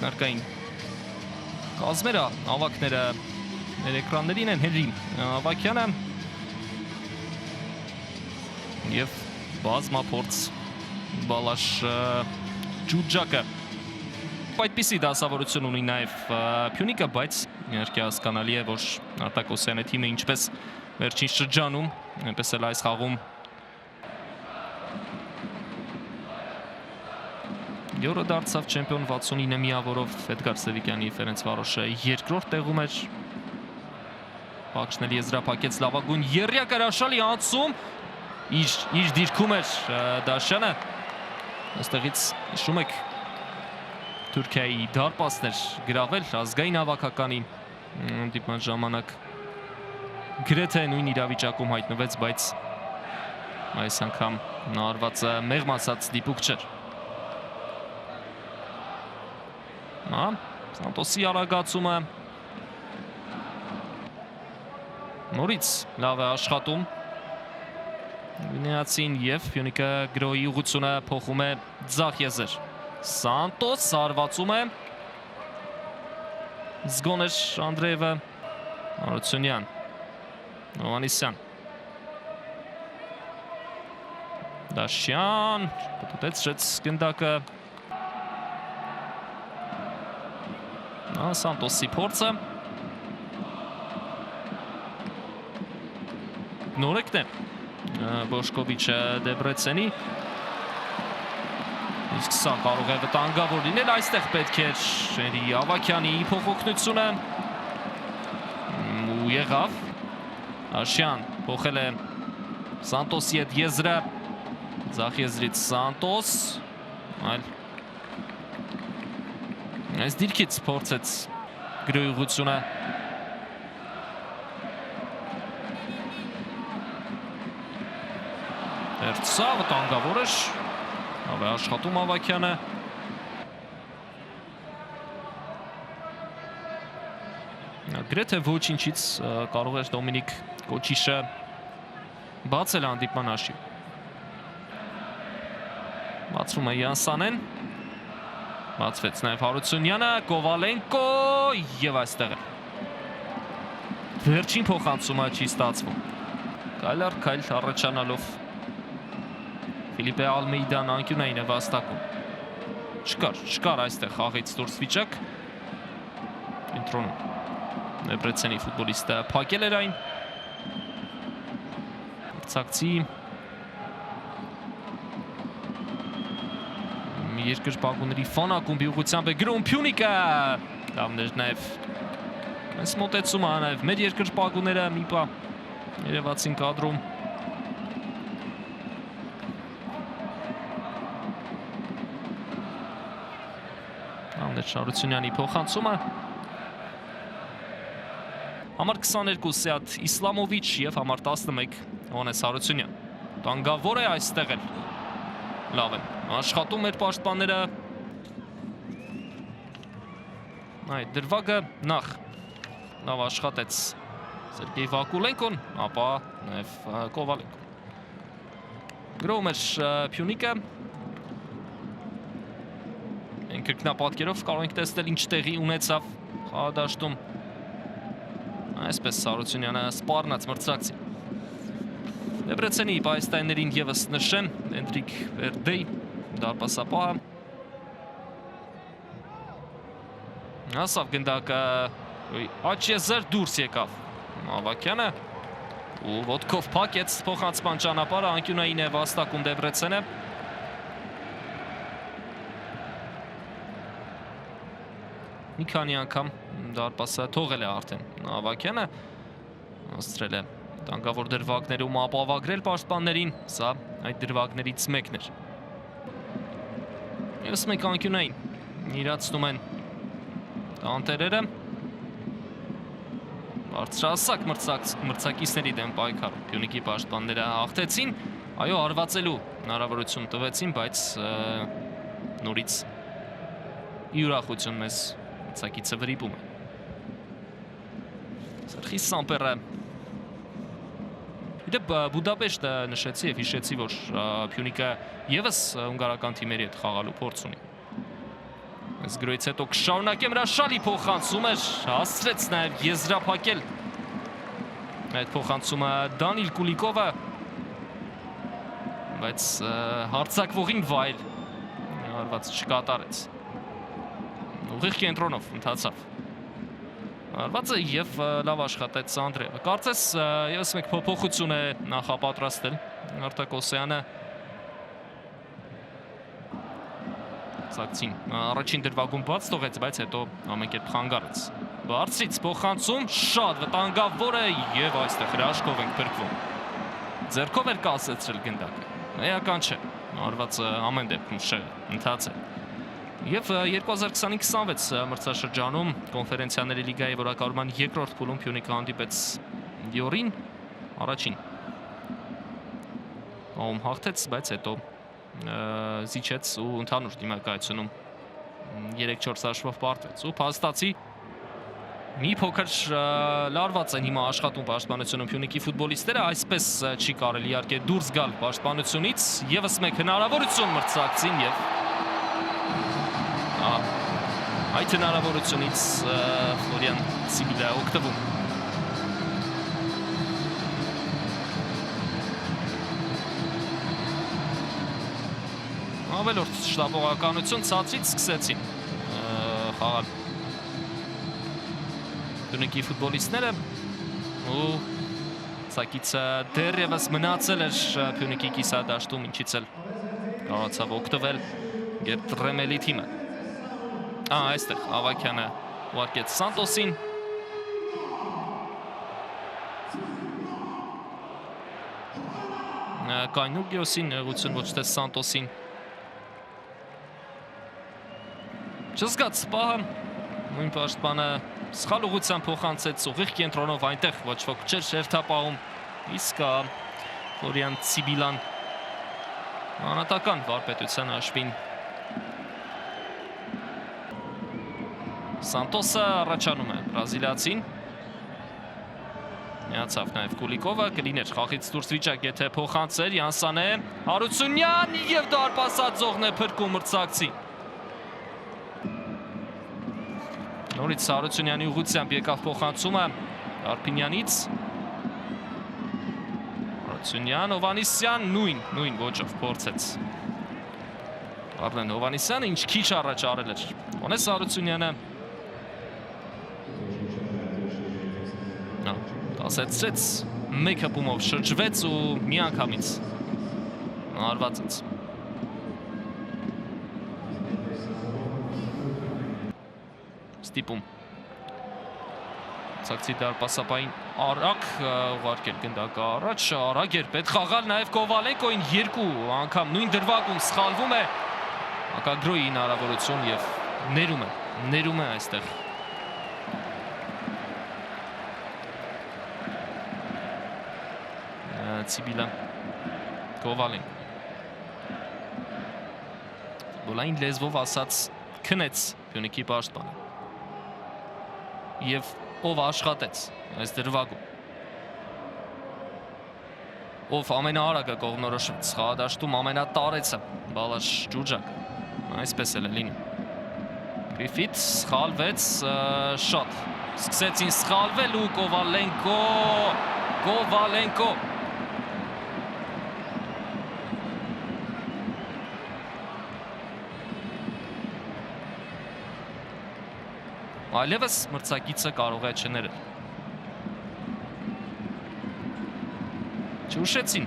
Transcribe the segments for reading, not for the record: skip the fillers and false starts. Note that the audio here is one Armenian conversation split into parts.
Մեկնարկային կազմերը, ավակները մեր էկրաններին են Հենրի Ավակյանը և բազմափորձ Բալաշ Ջուջակը։ Այդպիսի դասավորություն ունի նաև Փյունիկը, բայց իհարկե հասկանալի է, որ Արտակոսյանի թիմը ինչպես վերջին շրջանում, այնպես էլ այս խաղում Յորը դարձավ չեմպիոն 69 միավորով Էդգար Սևիկյանի Ֆերենցվարոշը երկրորդ տեղում էր։ Պակշնել եզրափակեց լավագույն եռյակ հրաշալի անցում, իր դիրքում էր Դաշյանը։ Այստեղից հիշում եք Թուրքիայի դարպասներ գրավել ազգային հավաքականին հանդիպման ժամանակ գրեթե նույն իրավիճակում հայտնվեց, բայց այս անգամ նա արվածը մեղմացած դիպուկ չէր։ Սանտոսի արագացումը նորից լավ է աշխատում Գվինեացին և Փյունիկը գրոյի ուղղությունը փոխում է ձախ եզր։ Սանտոս հարվածում է զգոներ Անդրեևը Արությունյան Հովանիսյան Դաշյան պտտեցրեց գնդակը Սանտոսի փորձը նորեկն է Բոշկովիչը Դեբրեցենի իսկ սա կարող է վտանգավոր լինել այստեղ պետք է Հենրի Ավակյանի փոխօգնությունը ու եղավ Աշյան փոխել է Սանտոսի հետ եզրը ձախ եզրից Սանտոս այլ այս դիրքից փորձեց գրոյի ուղղությունը Սա վտանգավոր էր լավ է աշխատում Ավակյանը գրեթե ոչինչից կարող էր Դոմինիկ Կոչիշը բացել հանդիպման հաշիվ բացվում է Յանսանեն բացվեց նաև Հարությունյանը, Կովալենկո և այստեղ է վերջին փոխանցումը չի ստացվում քայլ առ քայլ առաջանալով Ֆիլիպե Ալմեիդան անկյունային է վաստակում չկար այստեղ խաղից դուրս վիճակ ինտրոնում Դեբրեցենի ֆուտբոլիստը փակել էր այն Ցակցի երկրպագուների ֆանակումբի ուղղությամբ է գրում Փյունիկը լավն էր նաև այս մոտեցումը նաև մեր երկրպագուները մի պա երևացին կադրում լավն էր Հարությունյանի փոխանցումը համար 22 Սեաթ Իսլամովիչ և համար 11 Հովհաննես Հարությունյան տանգավոր է այստեղ էլ լավ են աշխատում էր պաշտպանները այդ դրվագը նախ լավ աշխատեց Սերգեյ Վակուլենկոն ապա նաև Կովալենկոն գրում էր Փյունիկը մենք կրկնապատկերով կարող ենք տեսնել ինչ տեղի ունեցավ խաղադաշտում այսպես Հարությունյանը սպառնաց մրցակցին Դեբրեցենի պայստայներին ևս նշեմ Հենդրիկ Վերդեյ դարպասապահը հասավ գնդակը աչեզր դուրս եկավ Ավակյանը ու ոտքով փակեց փոխանցման ճանապարհը անկյունային է վաստակում Դեբրեցենը մի քանի անգամ դարպասը թողել է արդեն Ավակյանը հասցրել է տանգավոր դրվագներում ապավագրել պաշտպաններին, սա այդ դրվագներից մեկն էր։ ԵՒս մեկ անկյունային իրացնում են տանտերերը, բարձրահասակ մրցակիցների դեմ պայքարում Փյունիկի պաշտպանները հաղթեցին, այո հարվածելու հնարավորություն տվեցին, բայց նորից ի ուրախություն մեզ մրցակիցը վրիպում է։ Սերխիս Սամպերը Դեպ Բուդապեշտը նշեցի և հիշեցի, որ Փյունիկը ևս հունգարական թիմերի հետ խաղալու փորձ ունի։ Այս գրոյից հետո կշարունակեմ հրաշալի փոխանցում էր, հասցրեց նաև եզրափակել այդ փոխանցումը Դանիլ Կուլիկովը, բայց հարձակվողին վայել արված չկատարեց, ուղիղ կենտրոնով ընթացավ արվածը և լավ աշխատեց Անդրեևը, կարծես ևս մեկ փոփոխություն է նախապատրաստել Արտակ Օսեյանը, Սակցին առաջին դրվագում բաց թողեց, բայց հետո ամենքերբ խանգարեց բարձրից փոխանցում, շատ վտանգավոր է և այստեղ հրաշքով ենք փրկվում ձեռքով էր կասեցրել գնդակը, էական չէ, արվածը ամեն դեպքում շեղը ընթացել և 2025-26 մրցաշրջանում կոնֆերենցիաների լիգայի որակավորման երկրորդ փուլում Փյունիկը հանդիպեց Դիորին առաջին ում հաղթեց, բայց հետո զիջեց ու ընդհանուր դիմակայությունում 3-4 հաշվով պարտվեց ու փաստացի մի փոքր լարված են հիմա աշխատում պաշտպանությունում Փյունիկի ֆուտբոլիստները, այսպես չի կարելի իհարկե դուրս գալ պաշտպանությունից, ևս մեկ հնարավորություն մրցակցին և այդ հնարավորությունից Ֆլորիան Ցիբիլա օգտվում ավելորդ շտապողականություն ցածրից սկսեցին խաղալ Փյունիկի ֆուտբոլիստները ու ցակիցը դեռևս մնացել էր Փյունիկի կիսադաշտում, ինչից էլ կարողացավ օգտվել Գետրեմելի թիմը այստեղ Ավակյանը ուղարկեց Սանտոսին Կայնուգիոսին նեղություն ոչ թե Սանտոսին Չզգաց պահը, նույն պաշտպանը սխալ ուղղությամբ փոխանցեց ուղիղ կենտրոնով այնտեղ ոչ ոք չէր շերտապահում, իսկ Ֆլորիան Ցիբիլան անհատական վարպետության հաշվին Սանտոսը առաջանում է բրազիլիացին, միացավ նաև Կուլիկովը, կլիներ խաղից դուրս վիճակ, եթե փոխանցեր Յանսանե, Հարությունյան և դարպասածողն է փրկում մրցակցին Նորից Հարությունյանի ուղղությամբ եկավ փոխանցումը Արփինյանից Հարությունյան, Հովանիսյան նույն ոճով փորձեց Արլեն Հովանիսյանը ինչ քիչ առաջ արել էր Հոնես Հարությունյանը կասեցրեց մեկ հպումով շրջվեց ու միանգամից արվածեց Ստիպում Ցակցի դարպասապային արագ ուղարկել գնդակը առաջ, արագ էր պետք խաղալ նաև Կովալենկոին երկու անգամ նույն դրվագում սխալվում է Ակագրոյի հնարավորություն և ներում է այստեղ Ցիբիլա Կովալենկո Բոլային լեզվով ասած քնեց Փյունիկի պաշտպանը և ով աշխատեց այս դրվագում, ով ամենաարագը կողմնորոշվեց, խաղադաշտում ամենատարեցը Բալաշ Ջուջակը, այսպես էլ է լինում։ Գրիֆիթ սխալվեց շատ, սկսեցին սխալվել ու Կովալենկո Այլևս մրցակիցը կարող է չներել Չուշեցին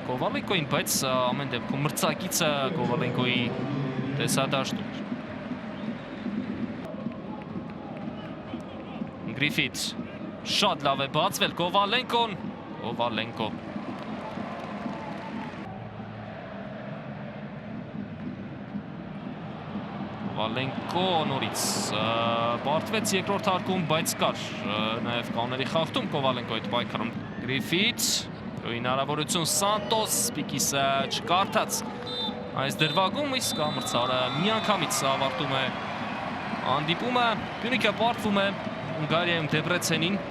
Կովալենկոին, բայց ամեն դեպքում մրցակիցը Կովալենկոյի տեսադաշտում Գրիֆիթ շատ լավ է բացվել Կովալենկոն Կովալենկո նորից պարտվեց երկրորդ հարկում, բայց կար նաև կանոնների խախտում Կովալենկոյի այդ պայքարում Գրիֆիթ հնարավորություն Սանտոս Պիկիսը չկարդաց այս դրվագում, իսկ մրցարը միանգամից ավարտում է հանդիպումը Փյունիկը պարտվում է Հունգարիայում Դեբրեցենին